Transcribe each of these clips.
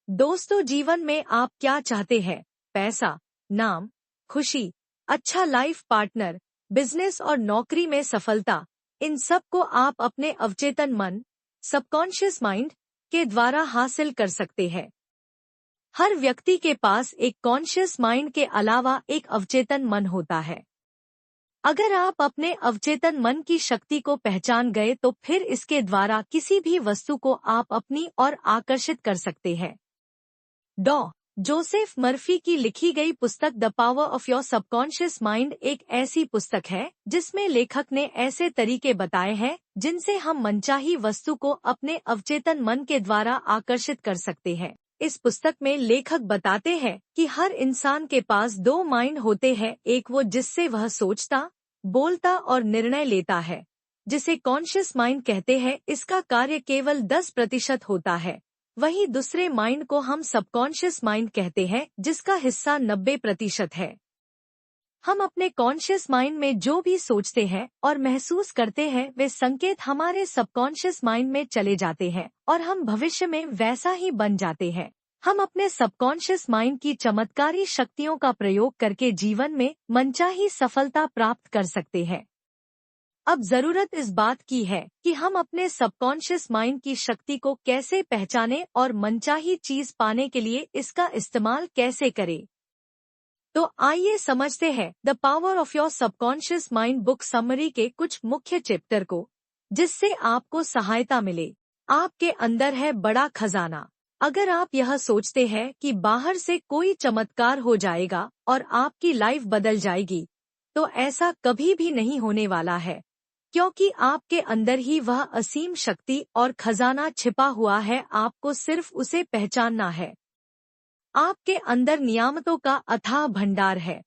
दोस्तों, जीवन में आप क्या चाहते हैं? पैसा, नाम, खुशी, अच्छा लाइफ पार्टनर, बिजनेस और नौकरी में सफलता। इन सब को आप अपने अवचेतन मन, सबकॉन्शियस माइंड के द्वारा हासिल कर सकते हैं। हर व्यक्ति के पास एक कॉन्शियस माइंड के अलावा एक अवचेतन मन होता है। अगर आप अपने अवचेतन मन की शक्ति को पहचान गए तो फिर इसके द्वारा किसी भी वस्तु को आप अपनी ओर आकर्षित कर सकते हैं। डॉ. जोसेफ मर्फी की लिखी गई पुस्तक the power of your subconscious mind एक ऐसी पुस्तक है जिसमें लेखक ने ऐसे तरीके बताए हैं जिनसे हम मनचाही वस्तु को अपने अवचेतन मन के द्वारा आकर्षित कर सकते हैं। इस पुस्तक में लेखक बताते हैं कि हर इंसान के पास दो माइंड होते हैं, एक वो जिससे वह सोचता, बोलता और निर्णय लेता है, जिसे कॉन्शियस माइंड कहते हैं। इसका कार्य केवल 10% होता है। वहीं दूसरे माइंड को हम सबकॉन्शियस माइंड कहते हैं, जिसका हिस्सा 90% है। हम अपने कॉन्शियस माइंड में जो भी सोचते हैं और महसूस करते हैं वे संकेत हमारे सबकॉन्शियस माइंड में चले जाते हैं और हम भविष्य में वैसा ही बन जाते हैं। हम अपने सबकॉन्शियस माइंड की चमत्कारी शक्तियों का प्रयोग करके जीवन में मनचाही सफलता प्राप्त कर सकते हैं। अब जरूरत इस बात की है कि हम अपने सबकॉन्शियस माइंड की शक्ति को कैसे पहचानें और मनचाही चीज पाने के लिए इसका इस्तेमाल कैसे करें। तो आइए समझते हैं the power of your subconscious mind book summary के कुछ मुख्य चैप्टर को, जिससे आपको सहायता मिले। आपके अंदर है बड़ा खजाना। अगर आप यह सोचते हैं कि बाहर से कोई चमत्कार हो जाएगा और आपकी लाइफ बदल जाएगी, तो ऐसा कभी भी नहीं होने वाला है, क्योंकि आपके अंदर ही वह असीम शक्ति और खजाना छिपा हुआ है। आपको सिर्फ उसे पहचानना है। आपके अंदर नियामतों का अथाह भंडार है,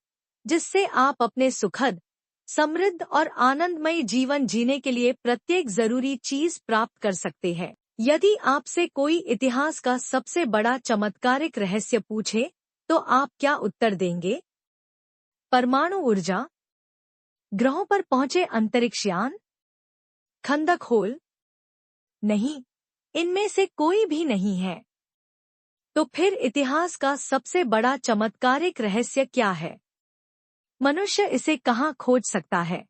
जिससे आप अपने सुखद, समृद्ध और आनंदमय जीवन जीने के लिए प्रत्येक जरूरी चीज प्राप्त कर सकते हैं। यदि आपसे कोई इतिहास का सबसे बड़ा चमत्कारिक रहस्य पूछे, तो आप क्या उत्तर देंगे? परमाणु ऊर्जा, ग्रहों पर पहुंचे अंतरिक्ष यान, खंदक होल? नहीं, इनमें से कोई भी नहीं है। तो फिर इतिहास का सबसे बड़ा चमत्कारिक रहस्य क्या है? मनुष्य इसे कहाँ खोज सकता है?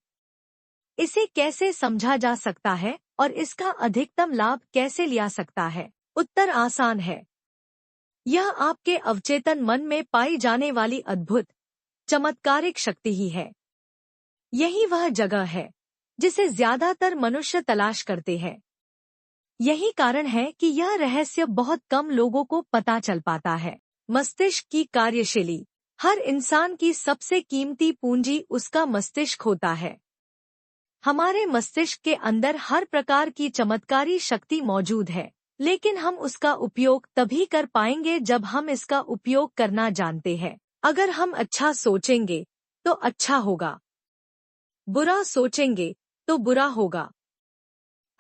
इसे कैसे समझा जा सकता है और इसका अधिकतम लाभ कैसे लिया सकता है? उत्तर आसान है। यह आपके अवचेतन मन में पाई जाने वाली अद्भुत, चमत्कारिक शक्ति ही है। यही वह जगह है जिसे ज्यादातर मनुष्य तलाश करते हैं। यही कारण है कि यह रहस्य बहुत कम लोगों को पता चल पाता है। मस्तिष्क की कार्यशैली। हर इंसान की सबसे कीमती पूंजी उसका मस्तिष्क होता है। हमारे मस्तिष्क के अंदर हर प्रकार की चमत्कारी शक्ति मौजूद है, लेकिन हम उसका उपयोग तभी कर पाएंगे जब हम इसका उपयोग करना जानते हैं। अगर हम अच्छा सोचेंगे तो अच्छा होगा, बुरा सोचेंगे तो बुरा होगा।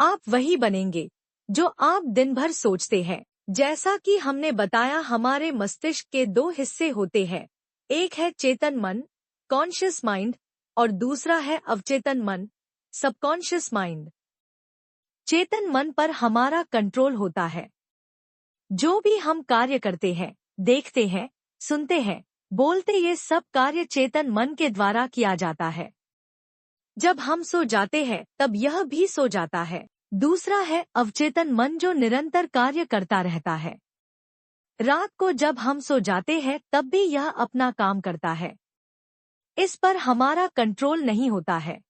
आप वही बनेंगे जो आप दिन भर सोचते हैं। जैसा कि हमने बताया, हमारे मस्तिष्क के दो हिस्से होते हैं, एक है चेतन मन, कॉन्शियस माइंड, और दूसरा है अवचेतन मन, सबकॉन्शियस माइंड। चेतन मन पर हमारा कंट्रोल होता है। जो भी हम कार्य करते हैं, देखते हैं, सुनते हैं, बोलते, ये सब कार्य चेतन मन के द्वारा किया जाता है। जब हम सो जाते हैं तब यह भी सो जाता है। दूसरा है अवचेतन मन, जो निरंतर कार्य करता रहता है। रात को जब हम सो जाते हैं तब भी यह अपना काम करता है। इस पर हमारा कंट्रोल नहीं होता है।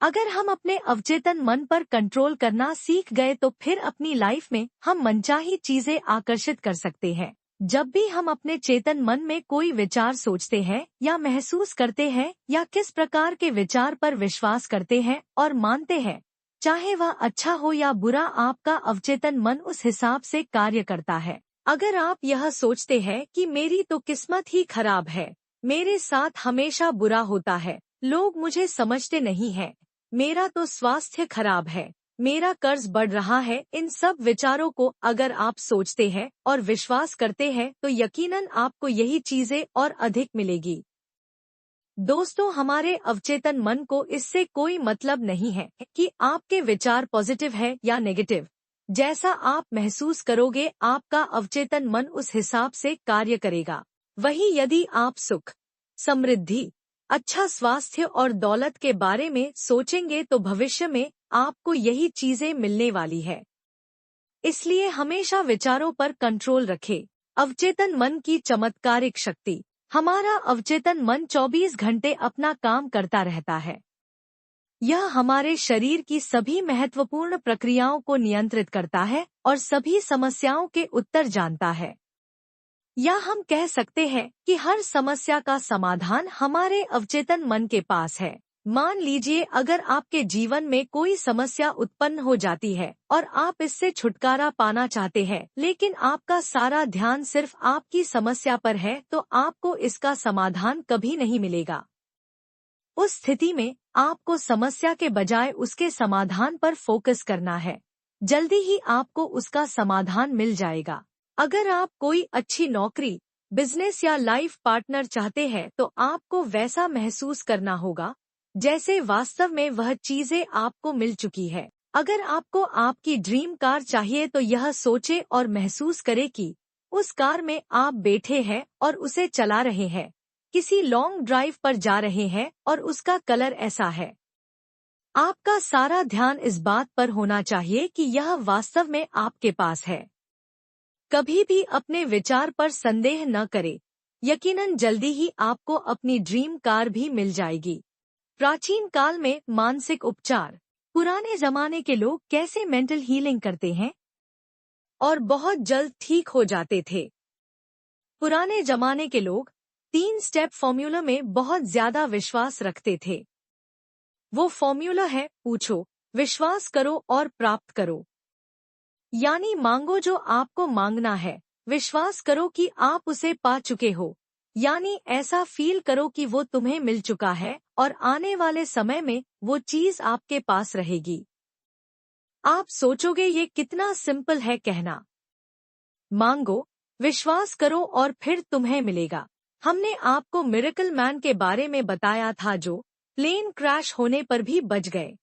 अगर हम अपने अवचेतन मन पर कंट्रोल करना सीख गए तो फिर अपनी लाइफ में हम मनचाही चीजें आकर्षित कर सकते हैं। जब भी हम अपने चेतन मन में कोई विचार सोचते हैं या महसूस करते हैं या किस प्रकार के विचार पर विश्वास करते हैं और मानते हैं, चाहे वह अच्छा हो या बुरा, आपका अवचेतन मन उस हिसाब से कार्य करता है। अगर आप यह सोचते हैं कि मेरी तो किस्मत ही खराब है, मेरे साथ हमेशा बुरा होता है, लोग मुझे समझते नहीं हैं, मेरा तो स्वास्थ्य खराब है, मेरा कर्ज बढ़ रहा है, इन सब विचारों को अगर आप सोचते हैं और विश्वास करते हैं तो यकीनन आपको यही चीजें और अधिक मिलेगी। दोस्तों, हमारे अवचेतन मन को इससे कोई मतलब नहीं है कि आपके विचार पॉजिटिव है या नेगेटिव। जैसा आप महसूस करोगे आपका अवचेतन मन उस हिसाब से कार्य करेगा। वहीं यदि आप सुख, समृद्धि, अच्छा स्वास्थ्य और दौलत के बारे में सोचेंगे तो भविष्य में आपको यही चीजें मिलने वाली है। इसलिए हमेशा विचारों पर कंट्रोल रखें। अवचेतन मन की चमत्कारिक शक्ति। हमारा अवचेतन मन 24 घंटे अपना काम करता रहता है। यह हमारे शरीर की सभी महत्वपूर्ण प्रक्रियाओं को नियंत्रित करता है और सभी समस्याओं के उत्तर जानता है। या हम कह सकते हैं कि हर समस्या का समाधान हमारे अवचेतन मन के पास है। मान लीजिए अगर आपके जीवन में कोई समस्या उत्पन्न हो जाती है और आप इससे छुटकारा पाना चाहते हैं, लेकिन आपका सारा ध्यान सिर्फ आपकी समस्या पर है, तो आपको इसका समाधान कभी नहीं मिलेगा। उस स्थिति में आपको समस्या के बजाय उसके समाधान पर फोकस करना है। जल्दी ही आपको उसका समाधान मिल जाएगा। अगर आप कोई अच्छी नौकरी, बिजनेस या लाइफ पार्टनर चाहते हैं तो आपको वैसा महसूस करना होगा जैसे वास्तव में वह चीजें आपको मिल चुकी है। अगर आपको आपकी ड्रीम कार चाहिए तो यह सोचे और महसूस करे कि उस कार में आप बैठे हैं और उसे चला रहे हैं, किसी लॉन्ग ड्राइव पर जा रहे हैं और उसका कलर ऐसा है। आपका सारा ध्यान इस बात पर होना चाहिए कि यह वास्तव में आपके पास है। कभी भी अपने विचार पर संदेह न करें। यकीनन जल्दी ही आपको अपनी ड्रीम कार भी मिल जाएगी। प्राचीन काल में मानसिक उपचार। पुराने जमाने के लोग कैसे मेंटल हीलिंग करते हैं और बहुत जल्द ठीक हो जाते थे। पुराने जमाने के लोग 3 स्टेप फॉर्मूला में बहुत ज्यादा विश्वास रखते थे। वो फॉर्मूला है, पूछो, विश्वास करो और प्राप्त करो। यानी मांगो जो आपको मांगना है, विश्वास करो कि आप उसे पा चुके हो, यानी ऐसा फील करो कि वो तुम्हें मिल चुका है और आने वाले समय में वो चीज आपके पास रहेगी। आप सोचोगे ये कितना सिंपल है कहना। मांगो, विश्वास करो और फिर तुम्हें मिलेगा। हमने आपको मिरेकल मैन के बारे में बताया था जो प्लेन क्रैश होने पर भी बच गए।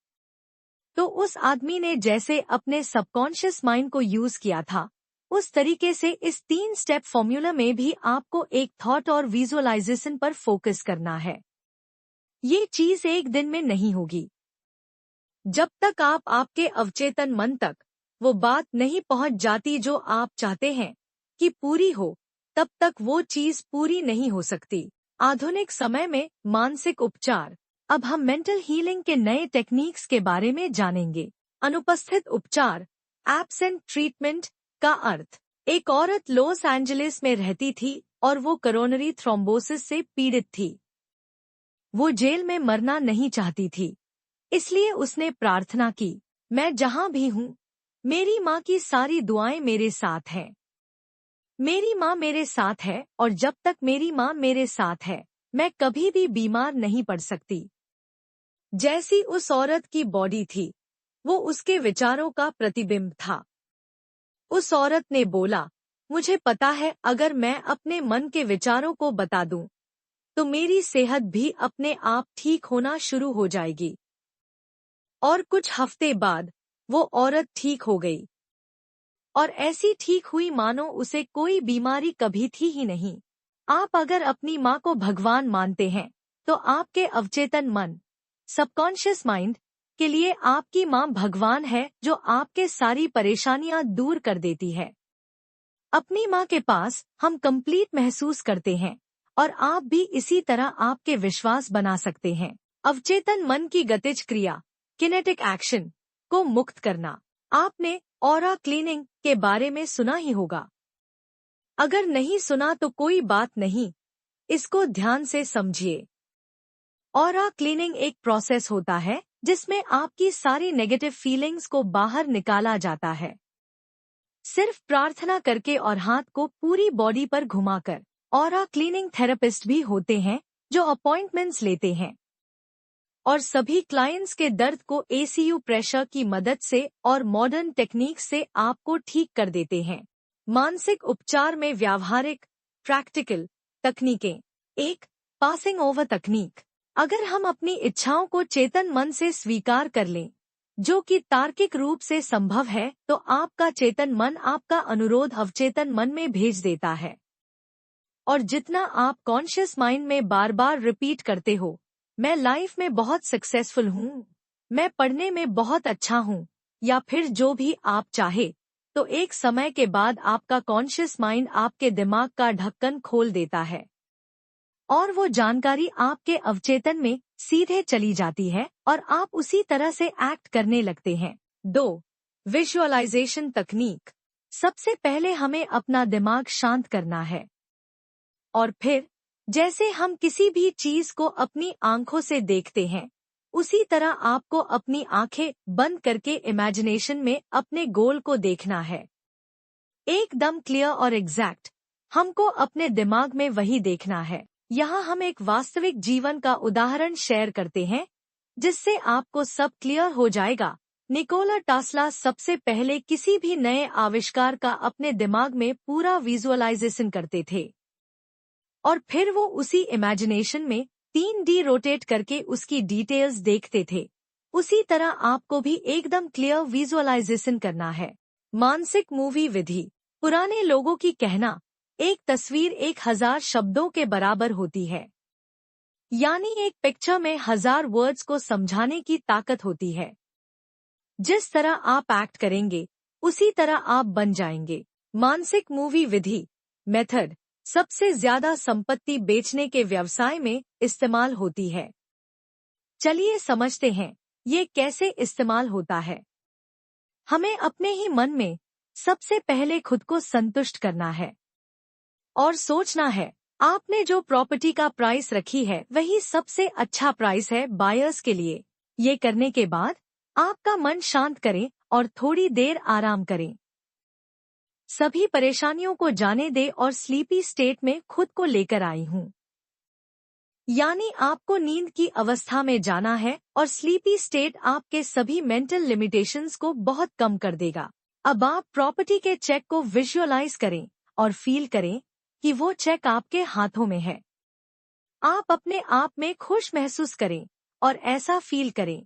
तो उस आदमी ने जैसे अपने सबकॉन्शियस माइंड को यूज किया था, उस तरीके से इस 3 स्टेप फॉर्मूला में भी आपको एक थॉट और विजुअलाइजेशन पर फोकस करना है। ये चीज एक दिन में नहीं होगी। जब तक आप आपके अवचेतन मन तक वो बात नहीं पहुंच जाती जो आप चाहते हैं कि पूरी हो, तब तक वो चीज पूरी नहीं हो सकती। आधुनिक समय में मानसिक उपचार। अब हम मेंटल हीलिंग के नए टेक्निक्स के बारे में जानेंगे। अनुपस्थित उपचार, एब्सेंट ट्रीटमेंट का अर्थ। एक औरत लॉस एंजलिस में रहती थी और वो कोरोनरी थ्रोम्बोसिस से पीड़ित थी। वो जेल में मरना नहीं चाहती थी, इसलिए उसने प्रार्थना की, मैं जहां भी हूँ, मेरी माँ की सारी दुआएं मेरे साथ हैं। मेरी माँ मेरे साथ है और जब तक मेरी माँ मेरे साथ है, मैं कभी भी बीमार नहीं पड़ सकती। जैसी उस औरत की बॉडी थी, वो उसके विचारों का प्रतिबिंब था। उस औरत ने बोला, मुझे पता है अगर मैं अपने मन के विचारों को बता दूं, तो मेरी सेहत भी अपने आप ठीक होना शुरू हो जाएगी। और कुछ हफ्ते बाद वो औरत ठीक हो गई और ऐसी ठीक हुई मानो उसे कोई बीमारी कभी थी ही नहीं। आप अगर अपनी माँ को भगवान मानते हैं तो आपके अवचेतन मन, सबकॉन्शियस माइंड के लिए आपकी माँ भगवान है जो आपके सारी परेशानियां दूर कर देती है। अपनी माँ के पास हम कंप्लीट महसूस करते हैं और आप भी इसी तरह आपके विश्वास बना सकते हैं। अवचेतन मन की गतिज क्रिया, किनेटिक एक्शन को मुक्त करना। आपने ऑरा क्लीनिंग के बारे में सुना ही होगा। अगर नहीं सुना तो कोई बात नहीं, इसको ध्यान से समझिए। ऑरा क्लीनिंग एक प्रोसेस होता है जिसमें आपकी सारी नेगेटिव फीलिंग्स को बाहर निकाला जाता है। सिर्फ प्रार्थना करके और हाथ को पूरी बॉडी पर घुमाकर। ऑरा क्लीनिंग थेरेपिस्ट भी होते हैं जो अपॉइंटमेंट्स लेते हैं और सभी क्लाइंट्स के दर्द को एसीयू प्रेशर की मदद से और मॉडर्न टेक्निक से आपको ठीक कर देते हैं। मानसिक उपचार में व्यावहारिक, प्रैक्टिकल तकनीकें। 1. पासिंग ओवर तकनीक। अगर हम अपनी इच्छाओं को चेतन मन से स्वीकार कर लें, जो कि तार्किक रूप से संभव है, तो आपका चेतन मन आपका अनुरोध अवचेतन मन में भेज देता है। और जितना आप कॉन्शियस माइंड में बार बार रिपीट करते हो, मैं लाइफ में बहुत सक्सेसफुल हूँ, मैं पढ़ने में बहुत अच्छा हूँ, या फिर जो भी आप चाहे, तो एक समय के बाद आपका कॉन्शियस माइंड आपके दिमाग का ढक्कन खोल देता है और वो जानकारी आपके अवचेतन में सीधे चली जाती है और आप उसी तरह से एक्ट करने लगते हैं। 2. विजुअलाइजेशन तकनीक। सबसे पहले हमें अपना दिमाग शांत करना है और फिर जैसे हम किसी भी चीज को अपनी आंखों से देखते हैं, उसी तरह आपको अपनी आंखें बंद करके इमेजिनेशन में अपने गोल को देखना है। एकदम क्लियर और एग्जैक्ट। हमको अपने दिमाग में वही देखना है। यहाँ हम एक वास्तविक जीवन का उदाहरण शेयर करते हैं, जिससे आपको सब क्लियर हो जाएगा। निकोला टेस्ला सबसे पहले किसी भी नए आविष्कार का अपने दिमाग में पूरा विजुअलाइजेशन करते थे और फिर वो उसी इमेजिनेशन में 3D रोटेट करके उसकी डिटेल्स देखते थे। उसी तरह आपको भी एकदम क्लियर विजुअलाइजेशन करना है। मानसिक मूवी विधि। पुराने लोगों की कहना, एक तस्वीर 1000 शब्दों के बराबर होती है। यानी एक पिक्चर में 1000 वर्ड्स को समझाने की ताकत होती है। जिस तरह आप एक्ट करेंगे, उसी तरह आप बन जाएंगे। मानसिक मूवी विधि मेथड सबसे ज्यादा संपत्ति बेचने के व्यवसाय में इस्तेमाल होती है। चलिए समझते हैं ये कैसे इस्तेमाल होता है। हमें अपने ही मन में सबसे पहले खुद को संतुष्ट करना है और सोचना है, आपने जो प्रॉपर्टी का प्राइस रखी है वही सबसे अच्छा प्राइस है बायर्स के लिए। ये करने के बाद आपका मन शांत करें और थोड़ी देर आराम करें। सभी परेशानियों को जाने दे और स्लीपी स्टेट में खुद को लेकर आई हूँ। यानी आपको नींद की अवस्था में जाना है और स्लीपी स्टेट आपके सभी मेंटल लिमिटेशंस को बहुत कम कर देगा। अब आप प्रॉपर्टी के चेक को विजुअलाइज करें और फील करें कि वो चेक आपके हाथों में है। आप अपने आप में खुश महसूस करें और ऐसा फील करें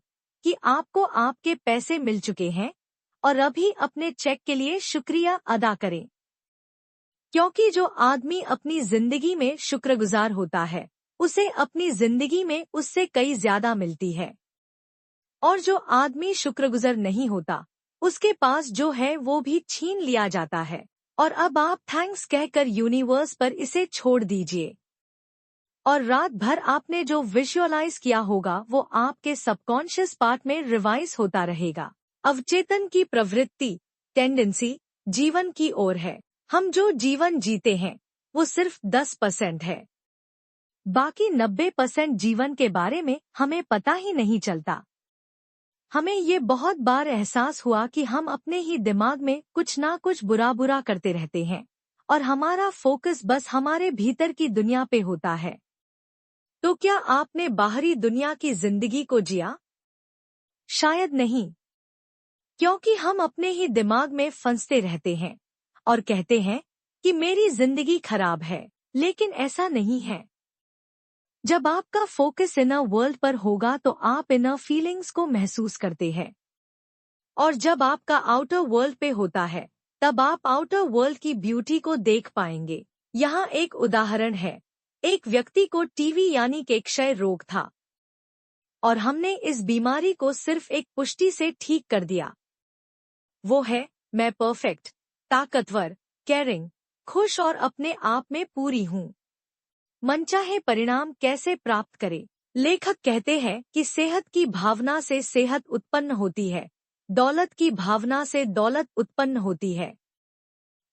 कि आपको आपके पैसे मिल चुके हैं और अभी अपने चेक के लिए शुक्रिया अदा करें। क्योंकि जो आदमी अपनी जिंदगी में शुक्रगुजार होता है, उसे अपनी जिंदगी में उससे कई ज्यादा मिलती है। और जो आदमी शुक्रगुजार नहीं होता, उसके पास जो है वो भी छीन लिया जाता है। और अब आप थैंक्स कहकर यूनिवर्स पर इसे छोड़ दीजिए। और रात भर आपने जो विजुअलाइज किया होगा वो आपके सबकॉन्शियस पार्ट में रिवाइज होता रहेगा। अवचेतन की प्रवृत्ति टेंडेंसी जीवन की ओर है। हम जो जीवन जीते हैं वो सिर्फ 10% है। बाकी 90% जीवन के बारे में हमें पता ही नहीं चलता। हमें ये बहुत बार एहसास हुआ कि हम अपने ही दिमाग में कुछ ना कुछ बुरा बुरा करते रहते हैं और हमारा फोकस बस हमारे भीतर की दुनिया पे होता है। तो क्या आपने बाहरी दुनिया की जिंदगी को जिया? शायद नहीं, क्योंकि हम अपने ही दिमाग में फंसते रहते हैं और कहते हैं कि मेरी जिंदगी खराब है, लेकिन ऐसा नहीं है। जब आपका फोकस इनर वर्ल्ड पर होगा तो आप इनर फीलिंग्स को महसूस करते हैं और जब आपका आउटर वर्ल्ड पे होता है, तब आप आउटर वर्ल्ड की ब्यूटी को देख पाएंगे। यहाँ एक उदाहरण है। एक व्यक्ति को टीबी यानी कि क्षय रोग था और हमने इस बीमारी को सिर्फ एक पुष्टि से ठीक कर दिया। वो है, मैं परफेक्ट, ताकतवर, केयरिंग, खुश और अपने आप में पूरी हूँ। मनचाहे परिणाम कैसे प्राप्त करें? लेखक कहते हैं कि सेहत की भावना से सेहत उत्पन्न होती है, दौलत की भावना से दौलत उत्पन्न होती है।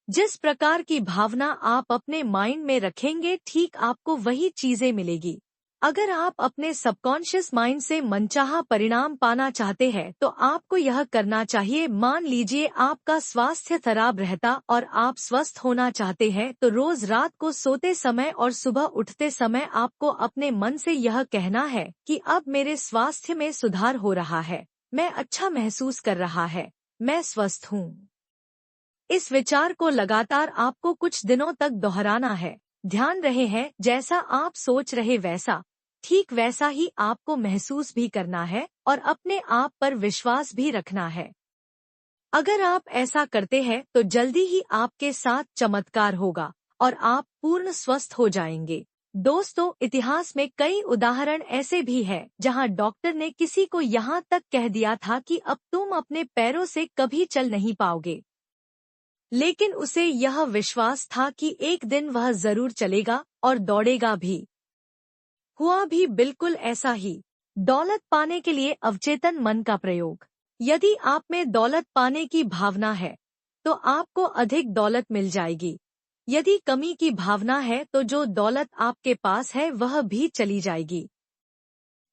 जिस प्रकार की भावना आप अपने माइंड में रखेंगे, ठीक आपको वही चीजें मिलेगी। अगर आप अपने सबकॉन्शियस माइंड से मनचाहा परिणाम पाना चाहते हैं तो आपको यह करना चाहिए। मान लीजिए आपका स्वास्थ्य खराब रहता और आप स्वस्थ होना चाहते हैं, तो रोज रात को सोते समय और सुबह उठते समय आपको अपने मन से यह कहना है कि अब मेरे स्वास्थ्य में सुधार हो रहा है, मैं अच्छा महसूस कर रहा है, मैं स्वस्थ हूँ। इस विचार को लगातार आपको कुछ दिनों तक दोहराना है। ध्यान रहे हैं, जैसा आप सोच रहे वैसा ठीक वैसा ही आपको महसूस भी करना है और अपने आप पर विश्वास भी रखना है। अगर आप ऐसा करते हैं तो जल्दी ही आपके साथ चमत्कार होगा और आप पूर्ण स्वस्थ हो जाएंगे। दोस्तों, इतिहास में कई उदाहरण ऐसे भी हैं जहां डॉक्टर ने किसी को यहाँ तक कह दिया था कि अब तुम अपने पैरों से कभी चल नहीं पाओगे, लेकिन उसे यह विश्वास था कि एक दिन वह जरूर चलेगा और दौड़ेगा भी। हुआ भी बिल्कुल ऐसा ही। दौलत पाने के लिए अवचेतन मन का प्रयोग। यदि आप में दौलत पाने की भावना है तो आपको अधिक दौलत मिल जाएगी। यदि कमी की भावना है तो जो दौलत आपके पास है वह भी चली जाएगी।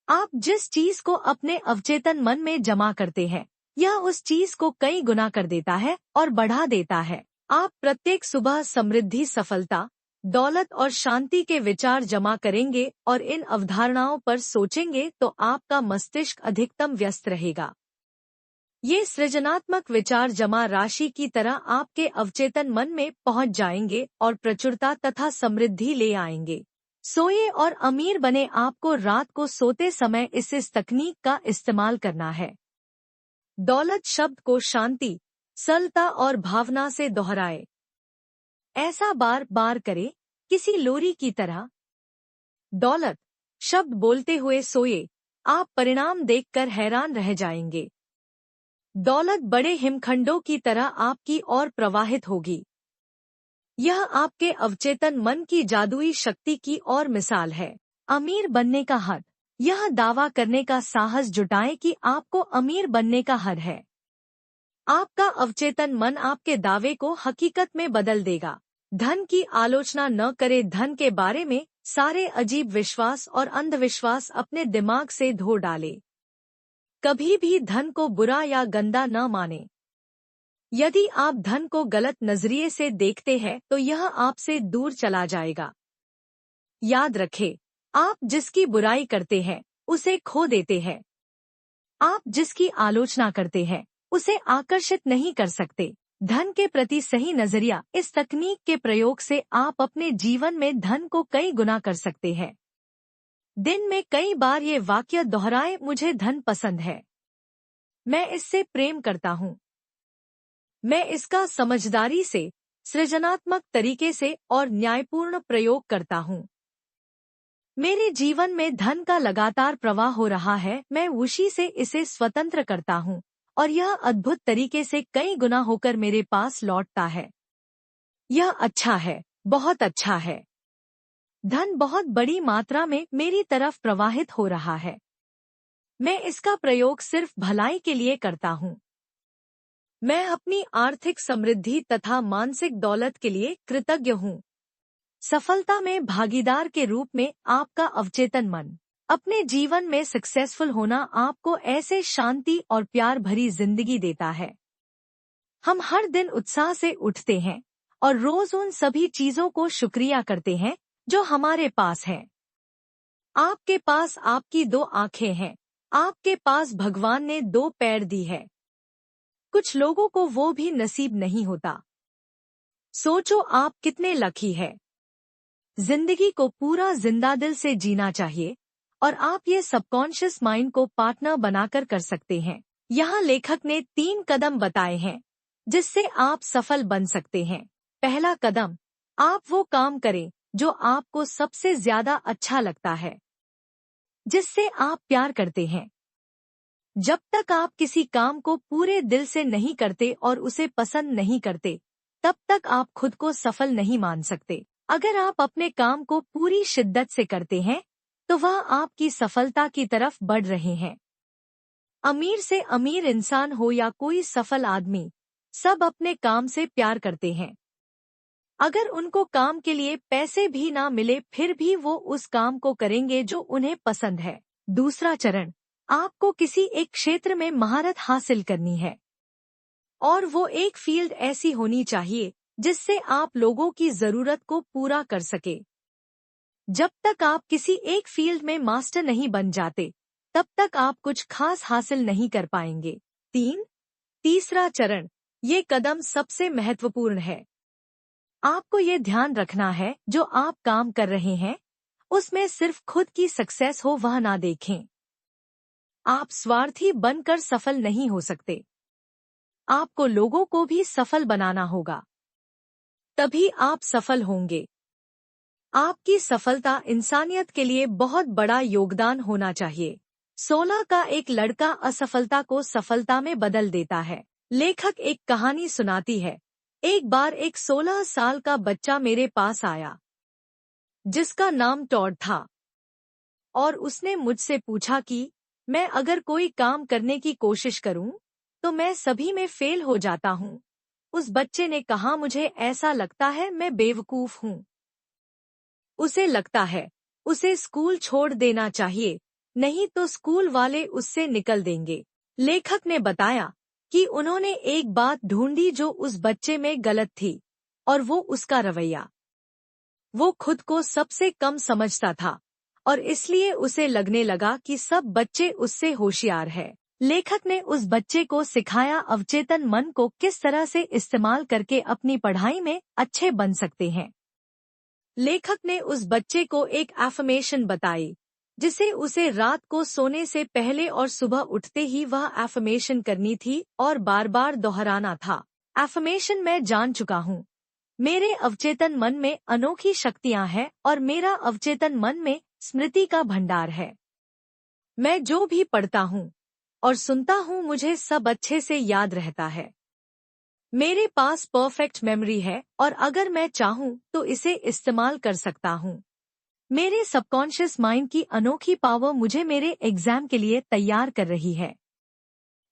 आप जिस चीज को अपने अवचेतन मन में जमा करते हैं, यह उस चीज को कई गुना कर देता है और बढ़ा देता है। आप प्रत्येक सुबह समृद्धि, सफलता, दौलत और शांति के विचार जमा करेंगे और इन अवधारणाओं पर सोचेंगे तो आपका मस्तिष्क अधिकतम व्यस्त रहेगा। ये सृजनात्मक विचार जमा राशि की तरह आपके अवचेतन मन में पहुंच जाएंगे और प्रचुरता तथा समृद्धि ले आएंगे। सोए और अमीर बने। आपको रात को सोते समय इस तकनीक का इस्तेमाल करना है। दौलत शब्द को शांति, सरलता और भावना से दोहराए। ऐसा बार बार करे, किसी लोरी की तरह। दौलत शब्द बोलते हुए सोए, आप परिणाम देखकर हैरान रह जाएंगे। दौलत बड़े हिमखंडों की तरह आपकी ओर प्रवाहित होगी। यह आपके अवचेतन मन की जादुई शक्ति की और मिसाल है। अमीर बनने का हद। यह दावा करने का साहस जुटाएं कि आपको अमीर बनने का हद है। आपका अवचेतन मन आपके दावे को हकीकत में बदल देगा। धन की आलोचना न करे। धन के बारे में सारे अजीब विश्वास और अंधविश्वास अपने दिमाग से धो डाले। कभी भी धन को बुरा या गंदा न माने। यदि आप धन को गलत नजरिए से देखते हैं तो यह आपसे दूर चला जाएगा। याद रखें, आप जिसकी बुराई करते हैं उसे खो देते हैं। आप जिसकी आलोचना करते हैं उसे आकर्षित नहीं कर सकते। धन के प्रति सही नजरिया। इस तकनीक के प्रयोग से आप अपने जीवन में धन को कई गुना कर सकते हैं। दिन में कई बार ये वाक्य दोहराएं, मुझे धन पसंद है, मैं इससे प्रेम करता हूँ, मैं इसका समझदारी से, सृजनात्मक तरीके से और न्यायपूर्ण प्रयोग करता हूँ। मेरे जीवन में धन का लगातार प्रवाह हो रहा है, मैं उसी से इसे स्वतंत्र करता हूँ और यह अद्भुत तरीके से कई गुना होकर मेरे पास लौटता है। यह अच्छा है, बहुत अच्छा है। धन बहुत बड़ी मात्रा में मेरी तरफ प्रवाहित हो रहा है। मैं इसका प्रयोग सिर्फ भलाई के लिए करता हूँ। मैं अपनी आर्थिक समृद्धि तथा मानसिक दौलत के लिए कृतज्ञ हूँ। सफलता में भागीदार के रूप में आपका अवचेतन मन। अपने जीवन में सक्सेसफुल होना आपको ऐसे शांति और प्यार भरी जिंदगी देता है। हम हर दिन उत्साह से उठते हैं और रोज उन सभी चीजों को शुक्रिया करते हैं जो हमारे पास है। आपके पास आपकी 2 आंखें हैं। आपके पास भगवान ने 2 पैर दी है। कुछ लोगों को वो भी नसीब नहीं होता। सोचो आप कितने लकी है। जिंदगी को पूरा जिंदा दिल से जीना चाहिए और आप ये सबकॉन्शियस माइंड को पार्टनर बनाकर कर सकते हैं। यहाँ लेखक ने 3 कदम बताए हैं जिससे आप सफल बन सकते हैं। पहला कदम, आप वो काम करें जो आपको सबसे ज्यादा अच्छा लगता है, जिससे आप प्यार करते हैं। जब तक आप किसी काम को पूरे दिल से नहीं करते और उसे पसंद नहीं करते, तब तक आप खुद को सफल नहीं मान सकते। अगर आप अपने काम को पूरी शिद्दत से करते हैं, तो वह आपकी सफलता की तरफ बढ़ रहे हैं। अमीर से अमीर इंसान हो या कोई सफल आदमी, सब अपने काम से प्यार करते हैं। अगर उनको काम के लिए पैसे भी ना मिले फिर भी वो उस काम को करेंगे जो उन्हें पसंद है। दूसरा चरण, आपको किसी एक क्षेत्र में महारत हासिल करनी है और वो एक फील्ड ऐसी होनी चाहिए जिससे आप लोगों की जरूरत को पूरा कर सके। जब तक आप किसी एक फील्ड में मास्टर नहीं बन जाते, तब तक आप कुछ खास हासिल नहीं कर पाएंगे। तीसरा चरण, ये कदम सबसे महत्वपूर्ण है। आपको ये ध्यान रखना है जो आप काम कर रहे हैं उसमें सिर्फ खुद की सक्सेस हो वह ना देखें। आप स्वार्थी बनकर सफल नहीं हो सकते। आपको लोगों को भी सफल बनाना होगा, तभी आप सफल होंगे। आपकी सफलता इंसानियत के लिए बहुत बड़ा योगदान होना चाहिए। 16 का एक लड़का असफलता को सफलता में बदल देता है। लेखक एक कहानी सुनाती है। एक बार एक 16 साल का बच्चा मेरे पास आया, जिसका नाम टॉड था, और उसने मुझसे पूछा कि मैं अगर कोई काम करने की कोशिश करूं, तो मैं सभी में फेल हो जाता हूं। उस बच्चे ने कहा, मुझे ऐसा लगता है मैं बेवकूफ हूं। उसे लगता है उसे स्कूल छोड़ देना चाहिए, नहीं तो स्कूल वाले उससे निकल देंगे। लेखक ने बताया कि उन्होंने एक बात ढूंढी जो उस बच्चे में गलत थी, और वो उसका रवैया। वो खुद को सबसे कम समझता था, और इसलिए उसे लगने लगा कि सब बच्चे उससे होशियार है। लेखक ने उस बच्चे को सिखाया अवचेतन मन को किस तरह से इस्तेमाल करके अपनी पढ़ाई में अच्छे बन सकते हैं। लेखक ने उस बच्चे को एक एफर्मेशन बताई, जिसे उसे रात को सोने से पहले और सुबह उठते ही वह एफर्मेशन करनी थी और बार बार दोहराना था। एफर्मेशन, मैं जान चुका हूँ, मेरे अवचेतन मन में अनोखी शक्तियाँ हैं और मेरा अवचेतन मन में स्मृति का भंडार है। मैं जो भी पढ़ता हूँ और सुनता हूँ मुझे सब अच्छे से याद रहता है। मेरे पास परफेक्ट मेमोरी है और अगर मैं चाहूँ तो इसे इस्तेमाल कर सकता हूँ। मेरे सबकॉन्शियस माइंड की अनोखी पावर मुझे मेरे एग्जाम के लिए तैयार कर रही है।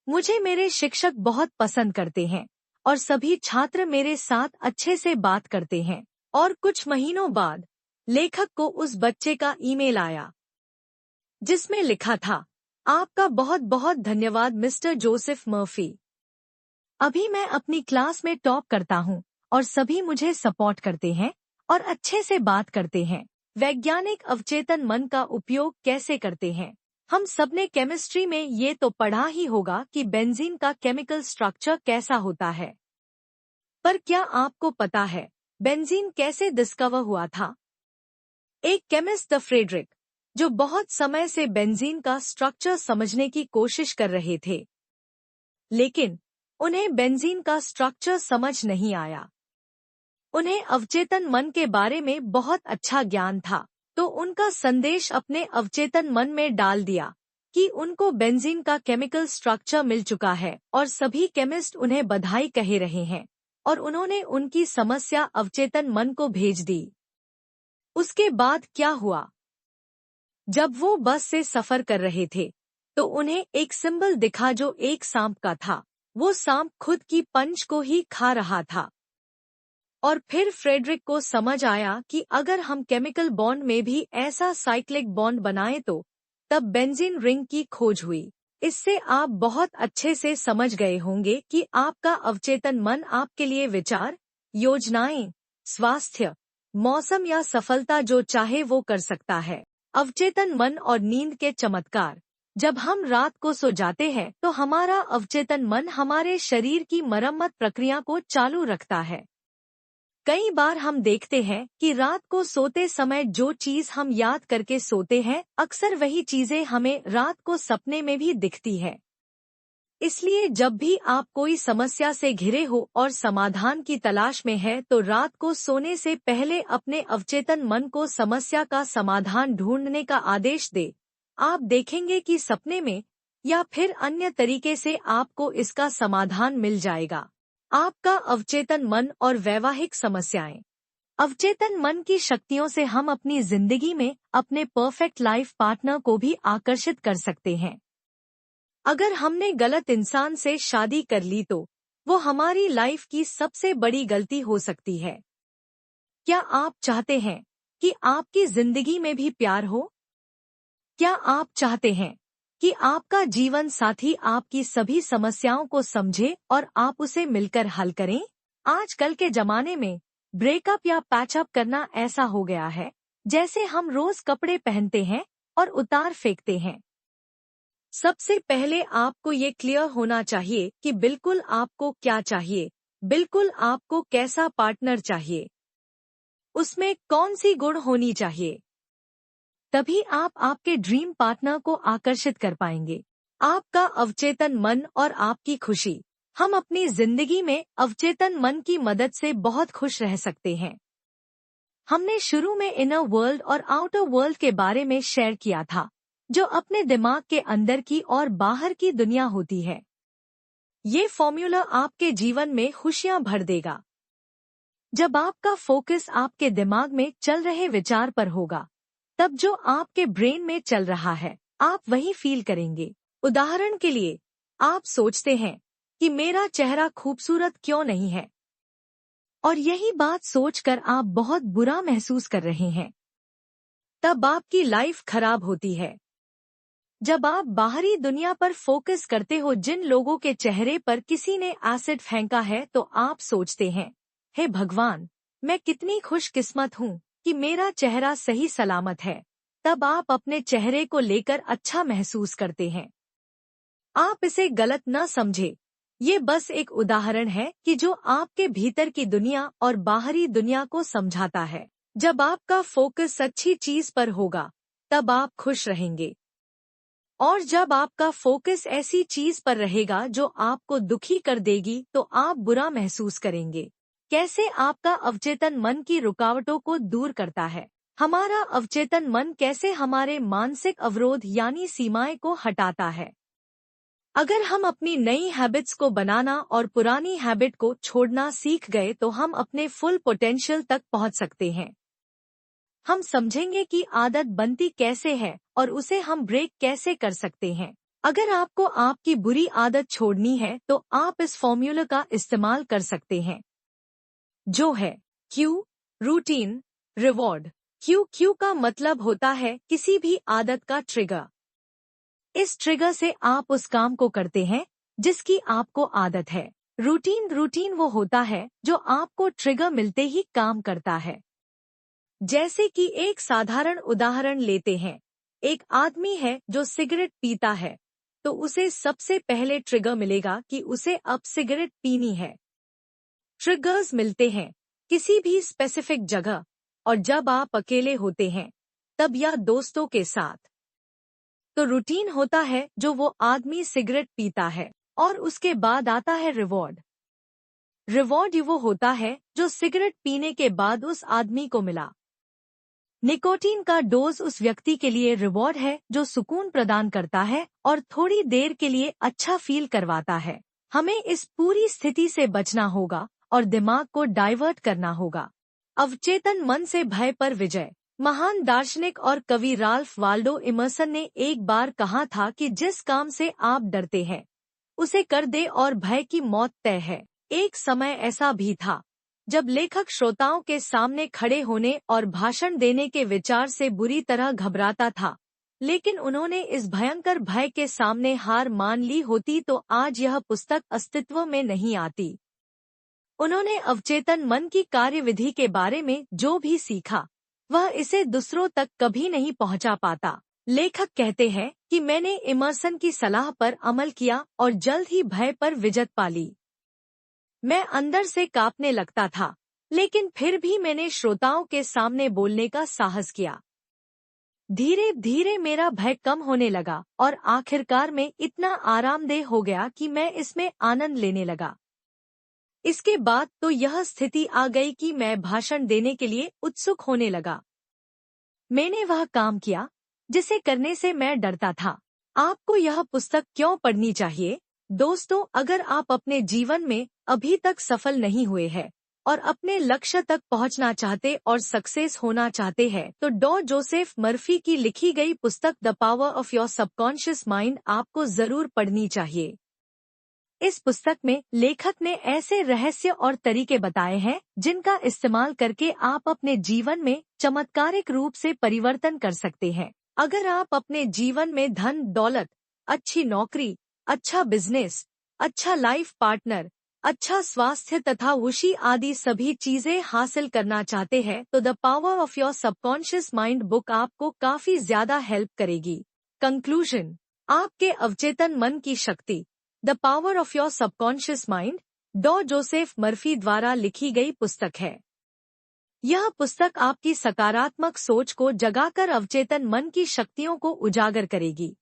मुझे मेरे शिक्षक बहुत पसंद करते हैं और सभी छात्र मेरे साथ अच्छे से बात करते हैं। और कुछ महीनों बाद लेखक को उस बच्चे का ईमेल आया, जिसमें लिखा था, आपका बहुत बहुत धन्यवाद मिस्टर जोसेफ मर्फी। अभी मैं अपनी क्लास में टॉप करता हूँ और सभी मुझे सपोर्ट करते हैं और अच्छे से बात करते हैं। वैज्ञानिक अवचेतन मन का उपयोग कैसे करते हैं? हम सबने केमिस्ट्री में ये तो पढ़ा ही होगा कि बेंजीन का केमिकल स्ट्रक्चर कैसा होता है। पर क्या आपको पता है बेंजीन कैसे डिस्कवर हुआ था? एक केमिस्ट द फ्रेडरिक, जो बहुत समय से बेंजीन का स्ट्रक्चर समझने की कोशिश कर रहे थे, लेकिन उन्हें बेंजीन का स्ट्रक्चर समझ नहीं आया। उन्हें अवचेतन मन के बारे में बहुत अच्छा ज्ञान था, तो उनका संदेश अपने अवचेतन मन में डाल दिया कि उनको बेंजीन का केमिकल स्ट्रक्चर मिल चुका है और सभी केमिस्ट उन्हें बधाई कहे रहे हैं, और उन्होंने उनकी समस्या अवचेतन मन को भेज दी। उसके बाद क्या हुआ? जब वो बस से सफर कर रहे थे, तो उन्हें एक सिंबल दिखा जो एक सांप का था। वो सांप खुद की पंच को ही खा रहा था। और फिर फ्रेडरिक को समझ आया कि अगर हम केमिकल बॉन्ड में भी ऐसा साइक्लिक बॉन्ड बनाएं तो तब बेंजीन रिंग की खोज हुई। इससे आप बहुत अच्छे से समझ गए होंगे कि आपका अवचेतन मन आपके लिए विचार, योजनाएं, स्वास्थ्य, मौसम या सफलता जो चाहे वो कर सकता है। अवचेतन मन और नींद के चमत्कार। जब हम रात को सो जाते हैं तो हमारा अवचेतन मन हमारे शरीर की मरम्मत प्रक्रिया को चालू रखता है। कई बार हम देखते हैं कि रात को सोते समय जो चीज हम याद करके सोते हैं, अक्सर वही चीजें हमें रात को सपने में भी दिखती है। इसलिए जब भी आप कोई समस्या से घिरे हो और समाधान की तलाश में है, तो रात को सोने से पहले अपने अवचेतन मन को समस्या का समाधान ढूंढने का आदेश दे। आप देखेंगे कि सपने में या फिर अन्य तरीके से आपको इसका समाधान मिल जाएगा। आपका अवचेतन मन और वैवाहिक समस्याएं। अवचेतन मन की शक्तियों से हम अपनी जिंदगी में अपने परफेक्ट लाइफ पार्टनर को भी आकर्षित कर सकते हैं। अगर हमने गलत इंसान से शादी कर ली तो वो हमारी लाइफ की सबसे बड़ी गलती हो सकती है। क्या आप चाहते हैं कि आपकी जिंदगी में भी प्यार हो? क्या आप चाहते हैं कि आपका जीवन साथी आपकी सभी समस्याओं को समझे और आप उसे मिलकर हल करें? आजकल के जमाने में ब्रेकअप या पैचअप करना ऐसा हो गया है जैसे हम रोज कपड़े पहनते हैं और उतार फेंकते हैं। सबसे पहले आपको ये क्लियर होना चाहिए कि बिल्कुल आपको क्या चाहिए, बिल्कुल आपको कैसा पार्टनर चाहिए, उसमें कौन सी गुण होनी चाहिए। तभी आप आपके ड्रीम पार्टनर को आकर्षित कर पाएंगे। आपका अवचेतन मन और आपकी खुशी। हम अपनी जिंदगी में अवचेतन मन की मदद से बहुत खुश रह सकते हैं। हमने शुरू में इनर वर्ल्ड और आउटर वर्ल्ड के बारे में शेयर किया था, जो अपने दिमाग के अंदर की और बाहर की दुनिया होती है। ये फॉर्मूला आपके जीवन में खुशियां भर देगा। जब आपका फोकस आपके दिमाग में चल रहे विचार पर होगा, तब जो आपके ब्रेन में चल रहा है, आप वही फील करेंगे। उदाहरण के लिए, आप सोचते हैं कि मेरा चेहरा खूबसूरत क्यों नहीं है, और यही बात सोचकर आप बहुत बुरा महसूस कर रहे हैं। तब आपकी लाइफ खराब होती है। जब आप बाहरी दुनिया पर फोकस करते हो, जिन लोगों के चेहरे पर किसी ने एसिड फेंका है, तो आप सोचते हैं, हे भगवान, मैं कितनी खुशकिस्मत हूँ कि मेरा चेहरा सही सलामत है। तब आप अपने चेहरे को लेकर अच्छा महसूस करते हैं। आप इसे गलत न समझे, ये बस एक उदाहरण है कि जो आपके भीतर की दुनिया और बाहरी दुनिया को समझाता है। जब आपका फोकस अच्छी चीज पर होगा, तब आप खुश रहेंगे। और जब आपका फोकस ऐसी चीज पर रहेगा जो आपको दुखी कर देगी, तो आप बुरा महसूस करेंगे। कैसे आपका अवचेतन मन की रुकावटों को दूर करता है? हमारा अवचेतन मन कैसे हमारे मानसिक अवरोध यानी सीमाएं को हटाता है? अगर हम अपनी नई हैबिट्स को बनाना और पुरानी हैबिट को छोड़ना सीख गए, तो हम अपने फुल पोटेंशियल तक पहुंच सकते हैं। हम समझेंगे कि आदत बनती कैसे है और उसे हम ब्रेक कैसे कर सकते हैं। अगर आपको आपकी बुरी आदत छोड़नी है, तो आप इस फॉर्मूला का इस्तेमाल कर सकते हैं, जो है क्यू, रूटीन, रिवॉर्ड। क्यू का मतलब होता है किसी भी आदत का ट्रिगर। इस ट्रिगर से आप उस काम को करते हैं जिसकी आपको आदत है। रूटीन वो होता है जो आपको ट्रिगर मिलते ही काम करता है। जैसे कि एक साधारण उदाहरण लेते हैं, एक आदमी है जो सिगरेट पीता है, तो उसे सबसे पहले ट्रिगर मिलेगा कि उसे अब सिगरेट पीनी है। ट्रिगर्स मिलते हैं किसी भी स्पेसिफिक जगह, और जब आप अकेले होते हैं तब या दोस्तों के साथ। तो रूटीन होता है जो वो आदमी सिगरेट पीता है, और उसके बाद आता है रिवॉर्ड। रिवॉर्ड वो होता है जो सिगरेट पीने के बाद उस आदमी को मिला। निकोटीन का डोज उस व्यक्ति के लिए रिवॉर्ड है जो सुकून प्रदान करता है और थोड़ी देर के लिए अच्छा फील करवाता है। हमें इस पूरी स्थिति से बचना होगा और दिमाग को डाइवर्ट करना होगा। अवचेतन मन से भय पर विजय। महान दार्शनिक और कवि राल्फ वाल्डो इमर्सन ने एक बार कहा था कि जिस काम से आप डरते हैं उसे कर दे और भय की मौत तय है। एक समय ऐसा भी था जब लेखक श्रोताओं के सामने खड़े होने और भाषण देने के विचार से बुरी तरह घबराता था, लेकिन उन्होंने इस भयंकर भय के सामने हार मान ली होती तो आज यह पुस्तक अस्तित्व में नहीं आती। उन्होंने अवचेतन मन की कार्यविधि के बारे में जो भी सीखा, वह इसे दूसरों तक कभी नहीं पहुंचा पाता। लेखक कहते हैं कि मैंने इमर्सन की सलाह पर अमल किया और जल्द ही भय पर विजय पा ली। मैं अंदर से कांपने लगता था, लेकिन फिर भी मैंने श्रोताओं के सामने बोलने का साहस किया। धीरे धीरे मेरा भय कम होने लगा और आखिरकार में इतना आरामदेह हो गया कि मैं इसमें आनंद लेने लगा। इसके बाद तो यह स्थिति आ गई कि मैं भाषण देने के लिए उत्सुक होने लगा। मैंने वह काम किया जिसे करने से मैं डरता था। आपको यह पुस्तक क्यों पढ़नी चाहिए? दोस्तों, अगर आप अपने जीवन में अभी तक सफल नहीं हुए हैं और अपने लक्ष्य तक पहुंचना चाहते और सक्सेस होना चाहते हैं, तो डॉ जोसेफ मर्फी की लिखी गई पुस्तक the power of your subconscious mind आपको जरूर पढ़नी चाहिए। इस पुस्तक में लेखक ने ऐसे रहस्य और तरीके बताए हैं जिनका इस्तेमाल करके आप अपने जीवन में चमत्कारिक रूप से परिवर्तन कर सकते हैं। अगर आप अपने जीवन में धन दौलत, अच्छी नौकरी, अच्छा बिजनेस, अच्छा लाइफ पार्टनर, अच्छा स्वास्थ्य तथा खुशी आदि सभी चीजें हासिल करना चाहते हैं, तो the power of your subconscious mind book आपको काफी ज्यादा हेल्प करेगी। कंक्लूजन, आपके अवचेतन मन की शक्ति, the power of your subconscious mind, डॉ जोसेफ मर्फी द्वारा लिखी गई पुस्तक है। यह पुस्तक आपकी सकारात्मक सोच को जगाकर अवचेतन मन की शक्तियों को उजागर करेगी।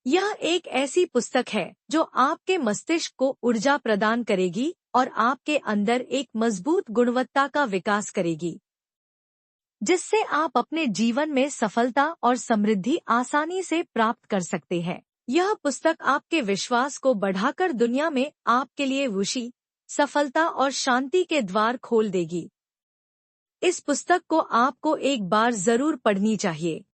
यह एक ऐसी पुस्तक है जो आपके मस्तिष्क को ऊर्जा प्रदान करेगी और आपके अंदर एक मजबूत गुणवत्ता का विकास करेगी, जिससे आप अपने जीवन में सफलता और समृद्धि आसानी से प्राप्त कर सकते हैं। यह पुस्तक आपके विश्वास को बढ़ाकर दुनिया में आपके लिए खुशी, सफलता और शांति के द्वार खोल देगी। इस पुस्तक को आपको एक बार जरूर पढ़नी चाहिए।